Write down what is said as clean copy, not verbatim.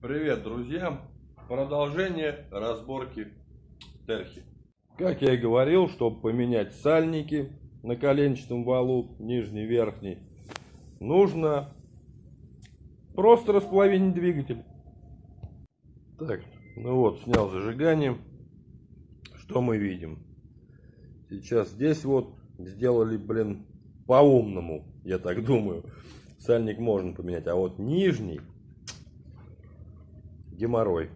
Привет, друзья! Продолжение разборки терхи. Как я и говорил, чтобы поменять сальники на коленчатом валу, нижний, верхний, нужно просто располовинить двигатель. Так, ну вот, снял зажигание. Что мы видим? Сейчас здесь вот сделали, по-умному, я так думаю. Сальник можно поменять, а вот нижний геморрой.